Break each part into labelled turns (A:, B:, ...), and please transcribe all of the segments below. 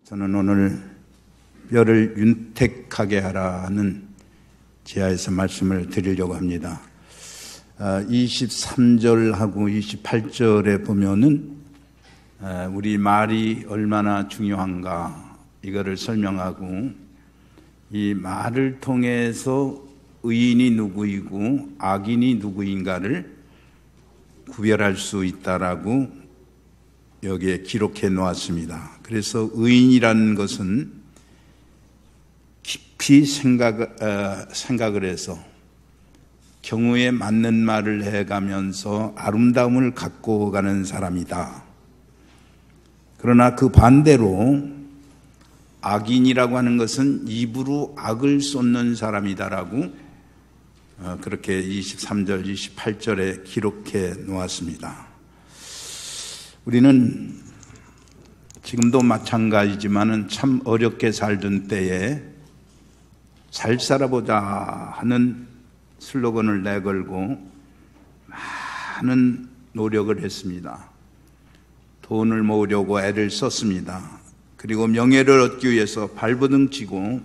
A: 저는 오늘 뼈를 윤택하게 하라는 제하에서 말씀을 드리려고 합니다. 23절하고 28절에 보면은 우리 말이 얼마나 중요한가 이거를 설명하고, 이 말을 통해서 의인이 누구이고 악인이 누구인가를 구별할 수 있다라고 여기에 기록해 놓았습니다. 그래서 의인이라는 것은 깊이 생각을 해서 경우에 맞는 말을 해가면서 아름다움을 갖고 가는 사람이다. 그러나 그 반대로 악인이라고 하는 것은 입으로 악을 쏟는 사람이다라고 그렇게 23절, 28절에 기록해 놓았습니다. 우리는 지금도 마찬가지지만은 참 어렵게 살던 때에 잘 살아보자 하는 슬로건을 내걸고 많은 노력을 했습니다. 돈을 모으려고 애를 썼습니다. 그리고 명예를 얻기 위해서 발버둥 치고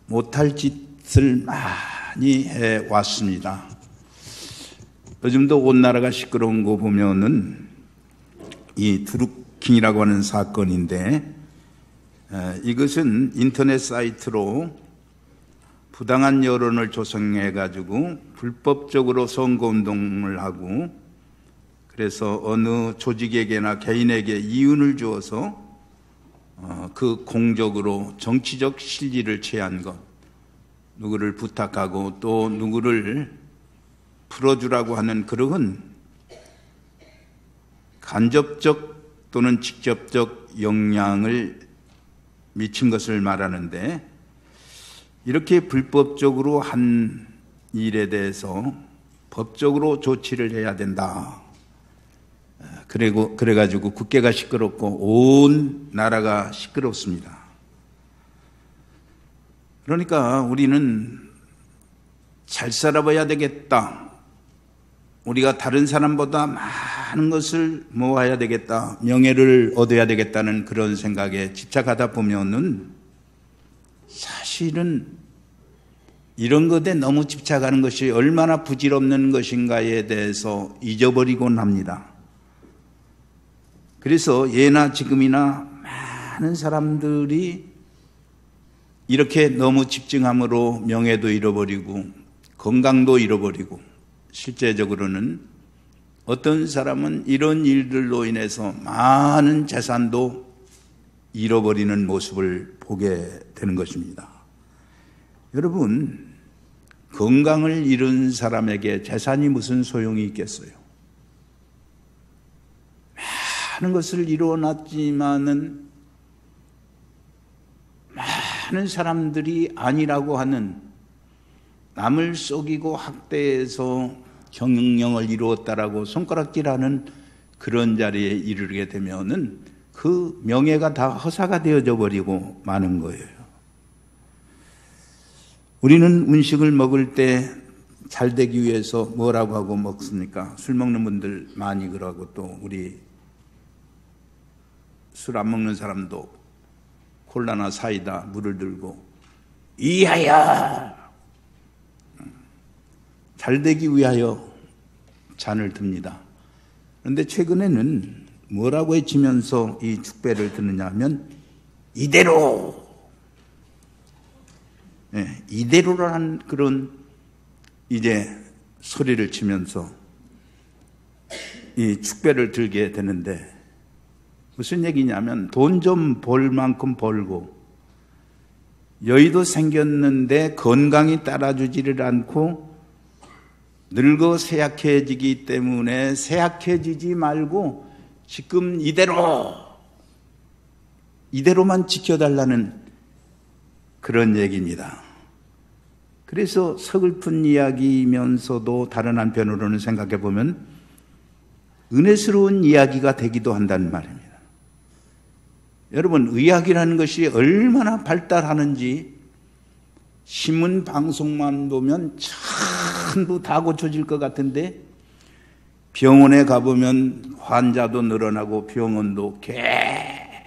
A: 못할 짓을 많이 해왔습니다. 요즘도 온 나라가 시끄러운 거 보면은 이 드루킹이라고 하는 사건인데, 이것은 인터넷 사이트로 부당한 여론을 조성해가지고 불법적으로 선거운동을 하고, 그래서 어느 조직에게나 개인에게 이윤을 주어서 그 공적으로 정치적 실리를 취한 것, 누구를 부탁하고 또 누구를 풀어주라고 하는 그러한 간접적 또는 직접적 영향을 미친 것을 말하는데, 이렇게 불법적으로 한 일에 대해서 법적으로 조치를 해야 된다. 그래가지고 국회가 시끄럽고 온 나라가 시끄럽습니다. 그러니까 우리는 잘 살아봐야 되겠다. 우리가 다른 사람보다 많은 것을 모아야 되겠다. 명예를 얻어야 되겠다는 그런 생각에 집착하다 보면은 사실은 이런 것에 너무 집착하는 것이 얼마나 부질없는 것인가에 대해서 잊어버리곤 합니다. 그래서 예나 지금이나 많은 사람들이 이렇게 너무 집중함으로 명예도 잃어버리고 건강도 잃어버리고, 실제적으로는 어떤 사람은 이런 일들로 인해서 많은 재산도 잃어버리는 모습을 보게 되는 것입니다. 여러분, 건강을 잃은 사람에게 재산이 무슨 소용이 있겠어요? 많은 것을 이루어놨지만은 많은 사람들이 아니라고 하는, 남을 속이고 학대해서 경영을 이루었다라고 손가락질하는 그런 자리에 이르게 되면은 그 명예가 다 허사가 되어져 버리고 마는 거예요. 우리는 음식을 먹을 때 잘 되기 위해서 뭐라고 하고 먹습니까? 술 먹는 분들 많이 그러고, 또 우리 술 안 먹는 사람도 콜라나 사이다 물을 들고 이하여, 잘 되기 위하여 잔을 듭니다. 그런데 최근에는 뭐라고 외치면서 이 축배를 드느냐 하면 이대로, 이대로라는 그런 이제 소리를 치면서 이 축배를 들게 되는데, 무슨 얘기냐면 돈 좀 벌 만큼 벌고 여유도 생겼는데 건강이 따라주지를 않고 늙어 쇠약해지기 때문에 쇠약해지지 말고 지금 이대로만 지켜달라는 그런 얘기입니다. 그래서 서글픈 이야기이면서도 다른 한편으로는 생각해 보면 은혜스러운 이야기가 되기도 한다는 말입니다. 여러분, 의학이라는 것이 얼마나 발달하는지 신문 방송만 보면 전부 다 고쳐질 것 같은데, 병원에 가보면 환자도 늘어나고 병원도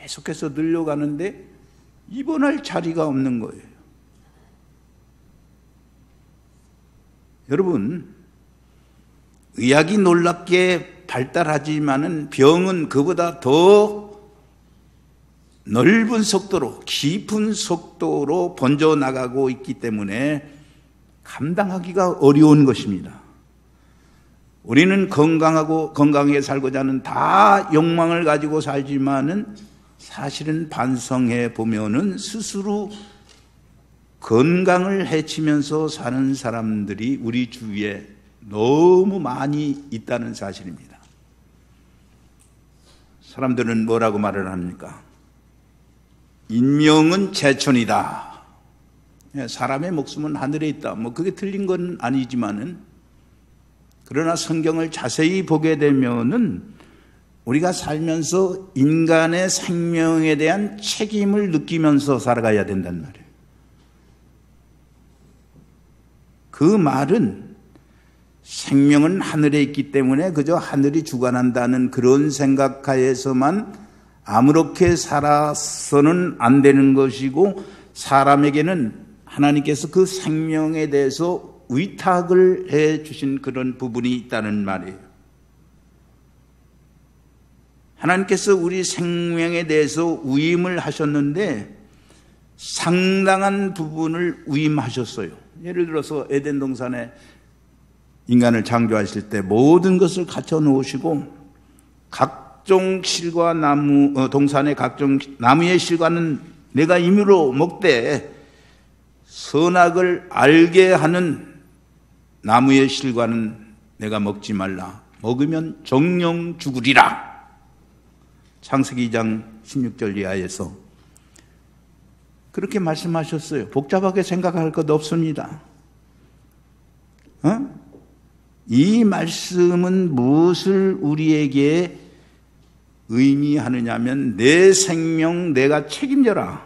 A: 계속해서 늘려가는데 입원할 자리가 없는 거예요. 여러분, 의학이 놀랍게 발달하지만은 병은 그보다 더 넓은 속도로, 깊은 속도로 번져나가고 있기 때문에 감당하기가 어려운 것입니다. 우리는 건강하게 살고자 하는 다 욕망을 가지고 살지만은 사실은 반성해 보면은 스스로 건강을 해치면서 사는 사람들이 우리 주위에 너무 많이 있다는 사실입니다. 사람들은 뭐라고 말을 합니까? 인명은 제천이다. 사람의 목숨은 하늘에 있다. 그게 틀린 건 아니지만은, 그러나 성경을 자세히 보게 되면은 우리가 살면서 인간의 생명에 대한 책임을 느끼면서 살아가야 된단 말이에요. 그 말은 생명은 하늘에 있기 때문에 그저 하늘이 주관한다는 그런 생각하에서만 아무렇게 살아서는 안 되는 것이고, 사람에게는 하나님께서 그 생명에 대해서 위탁을 해 주신 그런 부분이 있다는 말이에요. 하나님께서 우리 생명에 대해서 위임을 하셨는데 상당한 부분을 위임하셨어요. 예를 들어서 에덴 동산에 인간을 창조하실 때 모든 것을 갖춰 놓으시고, 각종 실과 동산의 각종 나무의 실과는 내가 임의로 먹되 선악을 알게 하는 나무의 실과는 내가 먹지 말라. 먹으면 정령 죽으리라. 창세기 2장 16절 이하에서 그렇게 말씀하셨어요. 복잡하게 생각할 것 없습니다. 이 말씀은 무엇을 우리에게 의미하느냐면, 내 생명 내가 책임져라.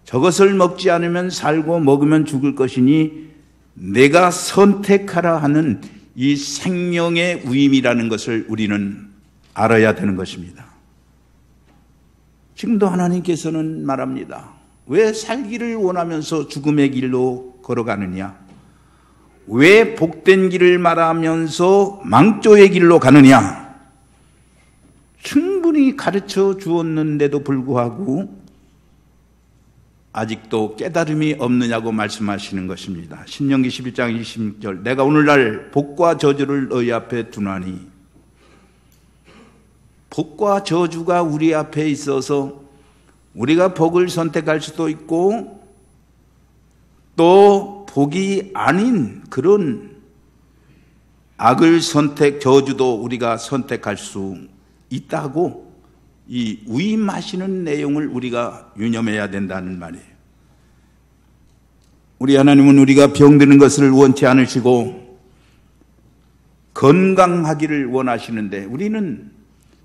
A: 저것을 먹지 않으면 살고 먹으면 죽을 것이니 내가 선택하라 하는 이 생명의 위임이라는 것을 우리는 알아야 되는 것입니다. 지금도 하나님께서는 말합니다. 왜 살기를 원하면서 죽음의 길로 걸어가느냐? 왜 복된 길을 말하면서 망조의 길로 가느냐? 충분히 가르쳐 주었는데도 불구하고 아직도 깨달음이 없느냐고 말씀하시는 것입니다. 신명기 11장 26절, 내가 오늘날 복과 저주를 너희 앞에 두나니. 복과 저주가 우리 앞에 있어서 우리가 복을 선택할 수도 있고, 또 복이 아닌 그런 악을 저주도 우리가 선택할 수 있다고 이 위임하시는 내용을 우리가 유념해야 된다는 말이에요. 우리 하나님은 우리가 병드는 것을 원치 않으시고 건강하기를 원하시는데, 우리는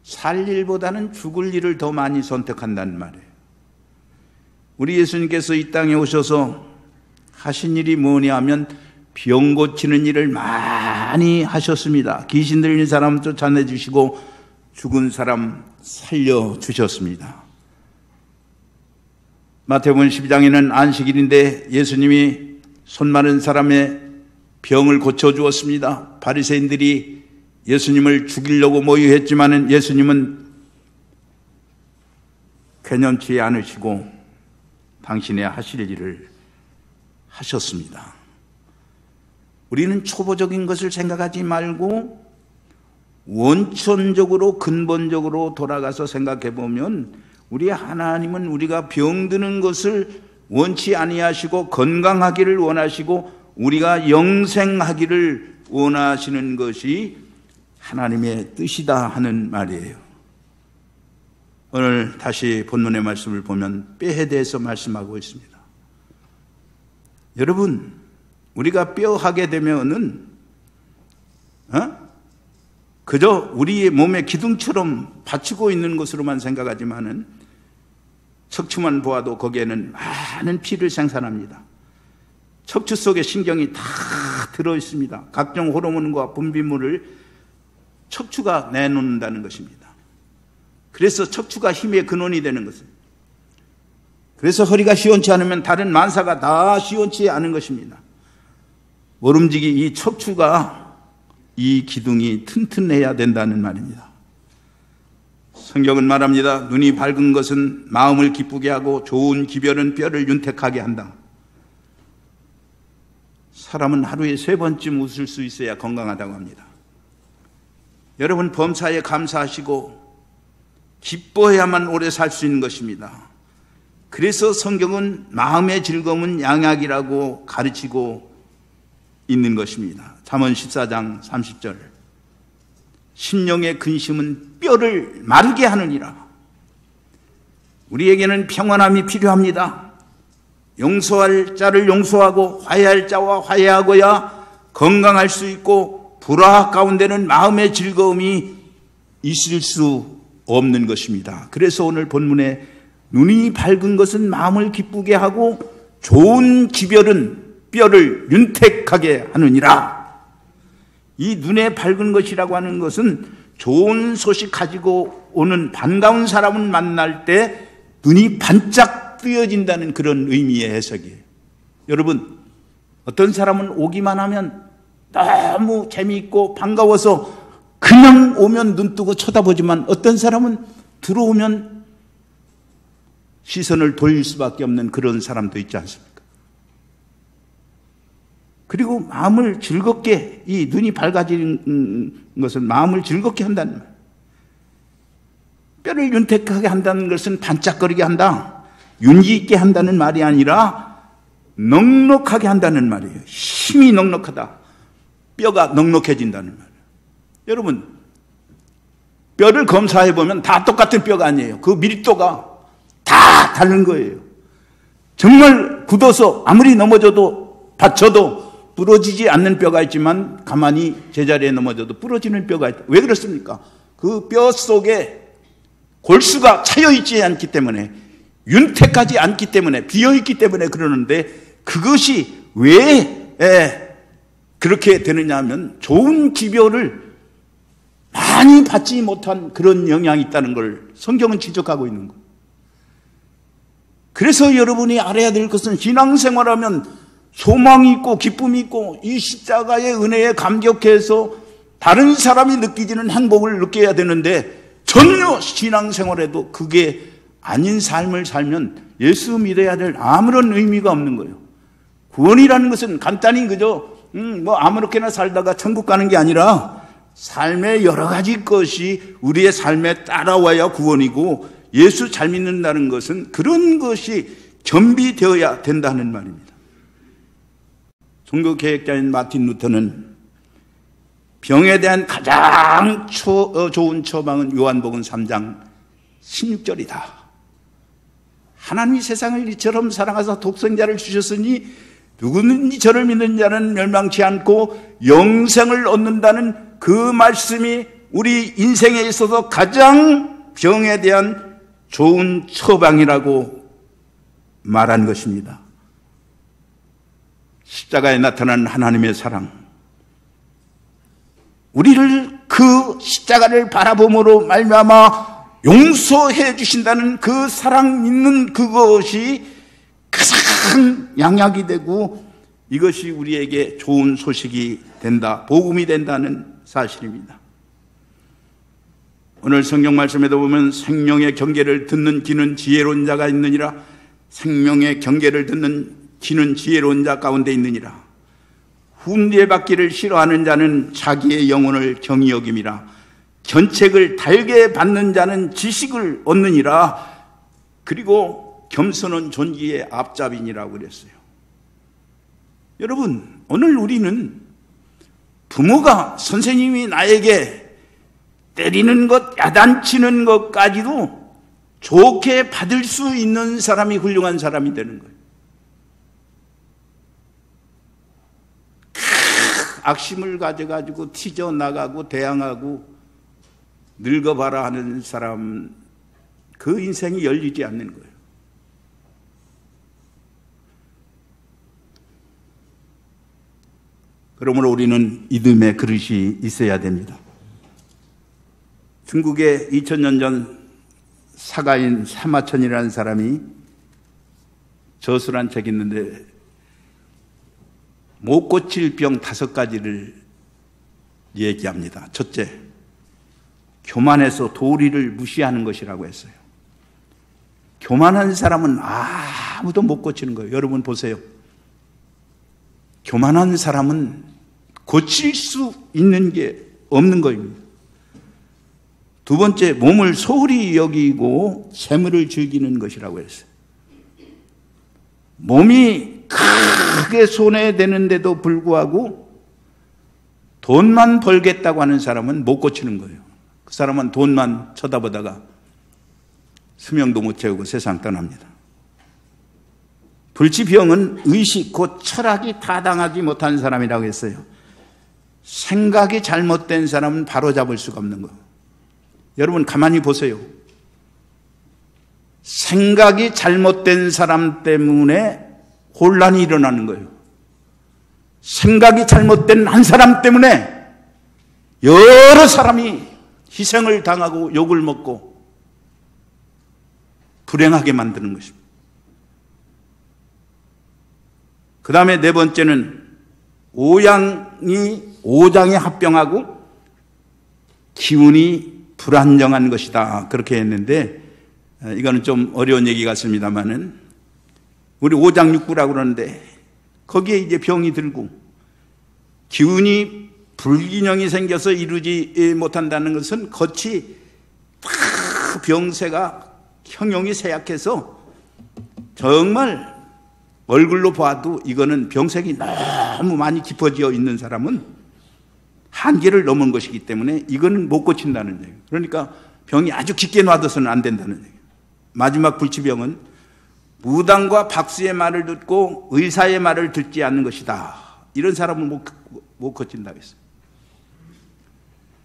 A: 살 일보다는 죽을 일을 더 많이 선택한다는 말이에요. 우리 예수님께서 이 땅에 오셔서 하신 일이 뭐냐 하면 병 고치는 일을 많이 하셨습니다. 귀신 들린 사람 쫓아내주시고 죽은 사람 살려주셨습니다. 마태복음 12장에는 안식일인데 예수님이 손 마른 사람의 병을 고쳐주었습니다. 바리새인들이 예수님을 죽이려고 모의했지만 예수님은 괴념치 않으시고 당신의 하실 일을 하셨습니다. 우리는 초보적인 것을 생각하지 말고 원천적으로 근본적으로 돌아가서 생각해 보면, 우리 하나님은 우리가 병드는 것을 원치 아니하시고 건강하기를 원하시고 우리가 영생하기를 원하시는 것이 하나님의 뜻이다 하는 말이에요. 오늘 다시 본문의 말씀을 보면 뼈에 대해서 말씀하고 있습니다. 여러분, 우리가 뼈 하게 되면은 그저 우리의 몸의 기둥처럼 받치고 있는 것으로만 생각하지만은 척추만 보아도 거기에는 많은 피를 생산합니다. 척추 속에 신경이 다 들어 있습니다. 각종 호르몬과 분비물을 척추가 내놓는다는 것입니다. 그래서 척추가 힘의 근원이 되는 것입니다. 그래서 허리가 시원치 않으면 다른 만사가 다 시원치 않은 것입니다. 모름지기 이 척추가, 이 기둥이 튼튼해야 된다는 말입니다. 성경은 말합니다. 눈이 밝은 것은 마음을 기쁘게 하고 좋은 기별은 뼈를 윤택하게 한다. 사람은 하루에 3번쯤 웃을 수 있어야 건강하다고 합니다. 여러분, 범사에 감사하시고 기뻐해야만 오래 살 수 있는 것입니다. 그래서 성경은 마음의 즐거움은 양약이라고 가르치고 있는 것입니다. 잠언 14장 30절. 심령의 근심은 뼈를 마르게 하느니라. 우리에게는 평안함이 필요합니다. 용서할 자를 용서하고 화해할 자와 화해하고야 건강할 수 있고, 불화 가운데는 마음의 즐거움이 있을 수 없는 것입니다. 그래서 오늘 본문에 눈이 밝은 것은 마음을 기쁘게 하고 좋은 기별은 뼈를 윤택하게 하느니라. 이 눈에 밝은 것이라고 하는 것은 좋은 소식 가지고 오는 반가운 사람을 만날 때 눈이 반짝 뜨여진다는 그런 의미의 해석이에요. 여러분, 어떤 사람은 오기만 하면 너무 재미있고 반가워서 그냥 오면 눈 뜨고 쳐다보지만, 어떤 사람은 들어오면 시선을 돌릴 수밖에 없는 그런 사람도 있지 않습니까? 그리고 마음을 즐겁게, 이 눈이 밝아지는 것은 마음을 즐겁게 한다는 말. 뼈를 윤택하게 한다는 것은 반짝거리게 한다, 윤기 있게 한다는 말이 아니라 넉넉하게 한다는 말이에요. 힘이 넉넉하다. 뼈가 넉넉해진다는 말이에요. 여러분, 뼈를 검사해보면 다 똑같은 뼈가 아니에요. 그 밀도가 다 다른 거예요. 정말 굳어서 아무리 넘어져도 받쳐도 부러지지 않는 뼈가 있지만, 가만히 제자리에 넘어져도 부러지는 뼈가 있다. 왜 그렇습니까? 그 뼈 속에 골수가 차여있지 않기 때문에, 윤택하지 않기 때문에, 비어있기 때문에 그러는데, 그것이 왜 그렇게 되느냐 하면 좋은 기별을 많이 받지 못한 그런 영향이 있다는 걸 성경은 지적하고 있는 거예요. 그래서 여러분이 알아야 될 것은, 신앙생활하면 소망이 있고 기쁨이 있고 이 십자가의 은혜에 감격해서 다른 사람이 느끼지는 행복을 느껴야 되는데, 전혀 신앙생활에도 그게 아닌 삶을 살면 예수 믿어야 될 아무런 의미가 없는 거예요. 구원이라는 것은 간단히 그저 아무렇게나 살다가 천국 가는 게 아니라, 삶의 여러 가지 것이 우리의 삶에 따라와야 구원이고, 예수 잘 믿는다는 것은 그런 것이 겸비되어야 된다는 말입니다. 종교개혁자인 마틴 루터는 병에 대한 가장 좋은 처방은 요한복음 3장 16절이다. 하나님이 세상을 이처럼 사랑하사 독생자를 주셨으니 누구든지 저를 믿는 자는 멸망치 않고 영생을 얻는다는 그 말씀이 우리 인생에 있어서 가장 병에 대한 좋은 처방이라고 말한 것입니다. 십자가에 나타난 하나님의 사랑, 우리를 그 십자가를 바라봄으로 말미암아 용서해 주신다는 그 사랑 믿는 그것이 가장 양약이 되고, 이것이 우리에게 좋은 소식이 된다, 복음이 된다는 사실입니다. 오늘 성경 말씀에도 보면 생명의 경계를 듣는 귀는 지혜로운 자가 있느니라. 생명의 경계를 듣는 귀는 지혜로운 자 가운데 있느니라. 훈계받기를 싫어하는 자는 자기의 영혼을 경히 여김이라. 견책을 달게 받는 자는 지식을 얻느니라. 그리고 겸손은 존귀의 앞잡이니라고 그랬어요. 여러분, 오늘 우리는 부모가, 선생님이 나에게 때리는 것, 야단치는 것까지도 좋게 받을 수 있는 사람이 훌륭한 사람이 되는 거예요. 악심을 가져가지고 튀져나가고 대항하고 늙어봐라 하는 사람, 그 인생이 열리지 않는 거예요. 그러므로 우리는 믿음의 그릇이 있어야 됩니다. 중국에 2000년 전 사가인 사마천이라는 사람이 저술한 책이 있는데 못 고칠 병 5가지를 얘기합니다. 첫째, 교만해서 도리를 무시하는 것이라고 했어요. 교만한 사람은 아무도 못 고치는 거예요. 여러분 보세요. 교만한 사람은 고칠 수 있는 게 없는 거입니다. 두 번째, 몸을 소홀히 여기고 재물을 즐기는 것이라고 했어요. 몸이 크게 손해되는데도 불구하고 돈만 벌겠다고 하는 사람은 못 고치는 거예요. 그 사람은 돈만 쳐다보다가 수명도 못 채우고 세상 떠납니다. 불치병은 의식, 곧 철학이 타당하지 못한 사람이라고 했어요. 생각이 잘못된 사람은 바로잡을 수가 없는 거예요. 여러분 가만히 보세요. 생각이 잘못된 사람 때문에 혼란이 일어나는 거예요. 생각이 잘못된 한 사람 때문에 여러 사람이 희생을 당하고 욕을 먹고 불행하게 만드는 것입니다. 그 다음에 네 번째는 오장이 합병하고 기운이 불안정한 것이다. 그렇게 했는데 이거는 좀 어려운 얘기 같습니다만은 우리 오장육부라고 그러는데 거기에 이제 병이 들고 기운이 불균형이 생겨서 이루지 못한다는 것은 겉이 다 병세가 형용이 쇠약해서 정말 얼굴로 봐도 이거는 병색이 너무 많이 깊어져 있는 사람은 한계를 넘은 것이기 때문에 이거는 못 고친다는 얘기예요. 그러니까 병이 아주 깊게 놔둬서는 안 된다는 얘기예요. 마지막 불치병은 무당과 박수의 말을 듣고 의사의 말을 듣지 않는 것이다. 이런 사람은 못 고친다고 했어요.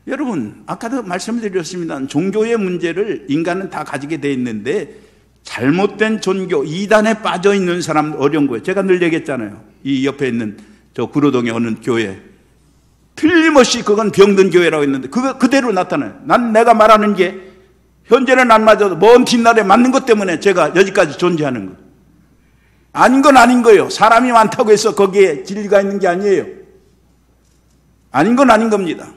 A: 여러분, 아까도 말씀드렸습니다. 종교의 문제를 인간은 다 가지게 돼 있는데 잘못된 종교, 이단에 빠져 있는 사람 어려운 거예요. 제가 늘 얘기했잖아요. 이 옆에 있는 저 구로동의 어느 교회. 틀림없이 그건 병든 교회라고 했는데 그거 그대로 나타나요. 난 내가 말하는 게 현재는 안 맞아도 먼 뒷날에 맞는 것 때문에 제가 여기까지 존재하는 거예요. 아닌 건 아닌 거예요. 사람이 많다고 해서 거기에 진리가 있는 게 아니에요. 아닌 건 아닌 겁니다.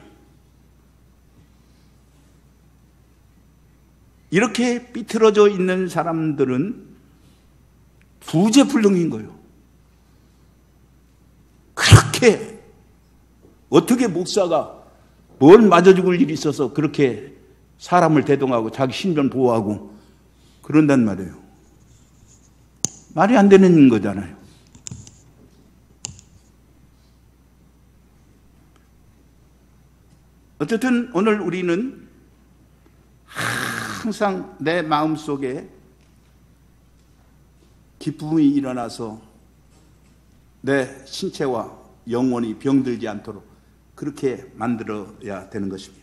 A: 이렇게 삐뚤어져 있는 사람들은 부재불능인 거예요. 그렇게 어떻게 목사가 뭘 맞아 죽을 일이 있어서 그렇게 사람을 대동하고 자기 신변 보호하고 그런단 말이에요. 말이 안 되는 거잖아요. 어쨌든 오늘 우리는 항상 내 마음속에 기쁨이 일어나서 내 신체와 영혼이 병들지 않도록 그렇게 만들어야 되는 것입니다.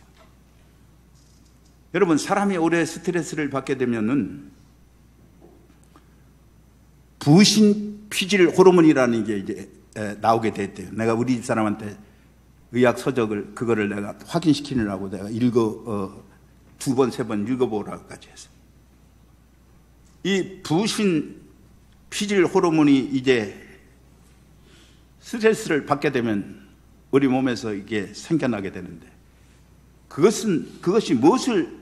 A: 여러분, 사람이 오래 스트레스를 받게 되면은 부신 피질 호르몬이라는 게 이제 나오게 됐대요. 내가 우리 집 사람한테 의학 서적을 그거를 내가 확인시키느라고 내가 2번, 3번 읽어보라고까지 했어요. 이 부신 피질 호르몬이 이제 스트레스를 받게 되면 우리 몸에서 이게 생겨나게 되는데 그것이 무엇을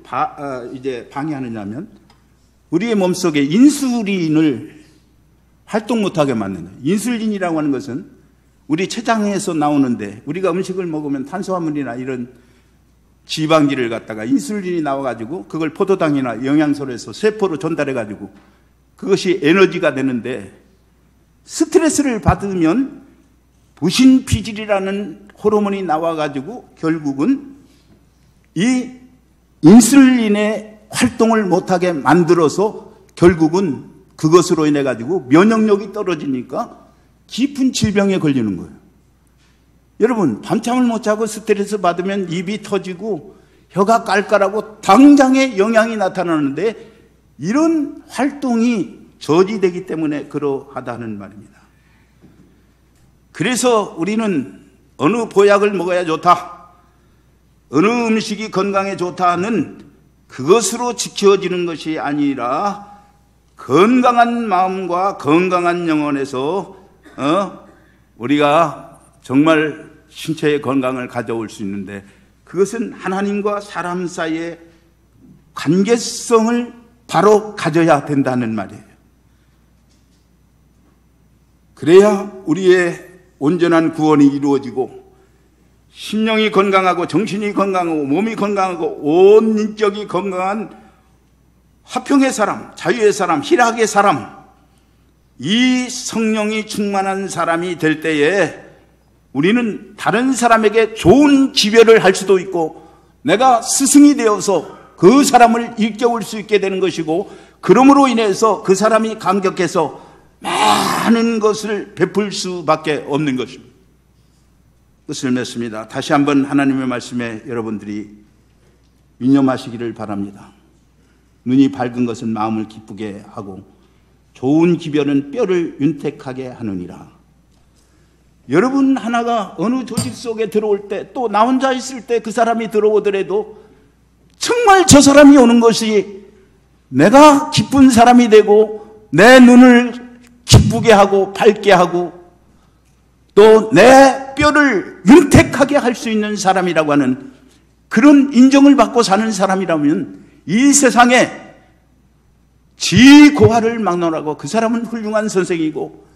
A: 이제 방해하느냐면 우리의 몸속에 인슐린을 활동 못하게 만드는. 인슐린이라고 하는 것은 우리 췌장에서 나오는데 우리가 음식을 먹으면 탄수화물이나 이런 지방질을 갖다가 인슐린이 나와가지고 그걸 포도당이나 영양소로 해서 세포로 전달해가지고 그것이 에너지가 되는데 스트레스를 받으면 부신피질이라는 호르몬이 나와가지고 결국은 이 인슐린의 활동을 못하게 만들어서 결국은 그것으로 인해 가지고 면역력이 떨어지니까 깊은 질병에 걸리는 거예요. 여러분, 밤잠을 못 자고 스트레스 받으면 입이 터지고 혀가 깔깔하고 당장에 영향이 나타나는데 이런 활동이 저지되기 때문에 그러하다는 말입니다. 그래서 우리는 어느 보약을 먹어야 좋다, 어느 음식이 건강에 좋다는 그것으로 지켜지는 것이 아니라 건강한 마음과 건강한 영혼에서 우리가 정말 신체의 건강을 가져올 수 있는데, 그것은 하나님과 사람 사이의 관계성을 바로 가져야 된다는 말이에요. 그래야 우리의 온전한 구원이 이루어지고 심령이 건강하고 정신이 건강하고 몸이 건강하고 온 인격이 건강한 화평의 사람, 자유의 사람, 희락의 사람, 이 성령이 충만한 사람이 될 때에 우리는 다른 사람에게 좋은 지배를 할 수도 있고 내가 스승이 되어서 그 사람을 일깨울 수 있게 되는 것이고, 그러므로 인해서 그 사람이 감격해서 많은 것을 베풀 수밖에 없는 것입니다. 뜻을 맺습니다. 다시 한번 하나님의 말씀에 여러분들이 유념하시기를 바랍니다. 눈이 밝은 것은 마음을 기쁘게 하고 좋은 기별은 뼈를 윤택하게 하느니라. 여러분 하나가 어느 조직 속에 들어올 때, 또 나 혼자 있을 때 그 사람이 들어오더라도 정말 저 사람이 오는 것이 내가 기쁜 사람이 되고 내 눈을 기쁘게 하고 밝게 하고 또 내 뼈를 윤택하게 할 수 있는 사람이라고 하는 그런 인정을 받고 사는 사람이라면 이 세상에 지고하를 막론하고 그 사람은 훌륭한 선생이고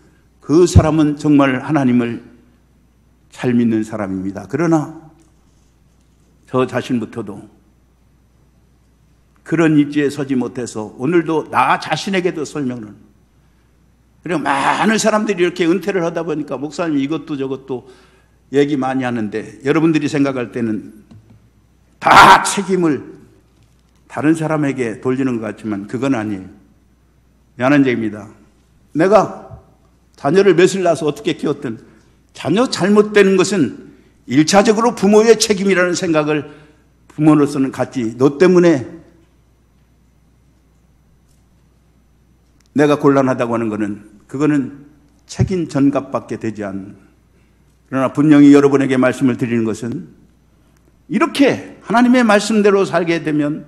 A: 그 사람은 정말 하나님을 잘 믿는 사람입니다. 그러나 저 자신부터도 그런 입지에 서지 못해서 오늘도 나 자신에게도 설명을, 그리고 많은 사람들이 이렇게 은퇴를 하다 보니까 목사님 이것도 저것도 얘기 많이 하는데, 여러분들이 생각할 때는 다 책임을 다른 사람에게 돌리는 것 같지만 그건 아니에요. 미안한 얘기입니다. 내가 자녀를 몇을 낳아서 어떻게 키웠든 자녀 잘못되는 것은 1차적으로 부모의 책임이라는 생각을 부모로서는 갖지, 너 때문에 내가 곤란하다고 하는 것은 그거는 책임 전갑밖에 되지 않는. 그러나 분명히 여러분에게 말씀을 드리는 것은 이렇게 하나님의 말씀대로 살게 되면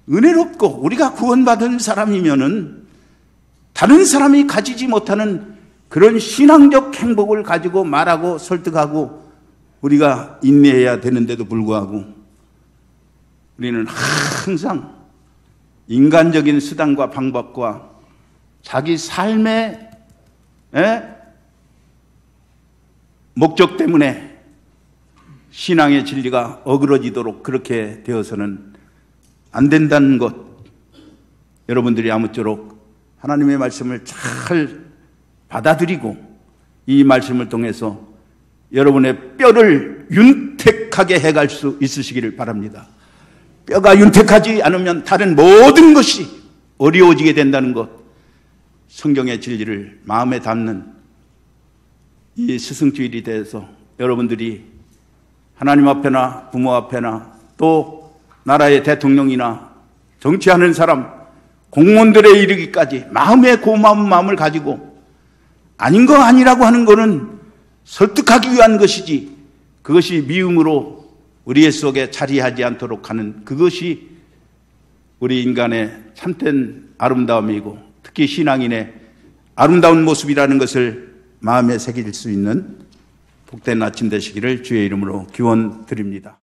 A: 은혜롭고 우리가 구원받은 사람이면은 다른 사람이 가지지 못하는 그런 신앙적 행복을 가지고 말하고 설득하고 우리가 인내해야 되는데도 불구하고 우리는 항상 인간적인 수단과 방법과 자기 삶의 목적 때문에 신앙의 진리가 어그러지도록 그렇게 되어서는 안 된다는 것, 여러분들이 아무쪼록 하나님의 말씀을 잘 받아들이고 이 말씀을 통해서 여러분의 뼈를 윤택하게 해갈 수 있으시기를 바랍니다. 뼈가 윤택하지 않으면 다른 모든 것이 어려워지게 된다는 것, 성경의 진리를 마음에 담는 이 스승주일이 돼서 여러분들이 하나님 앞에나 부모 앞에나 또 나라의 대통령이나 정치하는 사람, 공무원들에 이르기까지 마음의 고마운 마음을 가지고 아닌 거 아니라고 하는 것은 설득하기 위한 것이지, 그것이 미움으로 우리의 속에 자리하지 않도록 하는 그것이 우리 인간의 참된 아름다움이고 특히 신앙인의 아름다운 모습이라는 것을 마음에 새길 수 있는 복된 아침 되시기를 주의 이름으로 기원드립니다.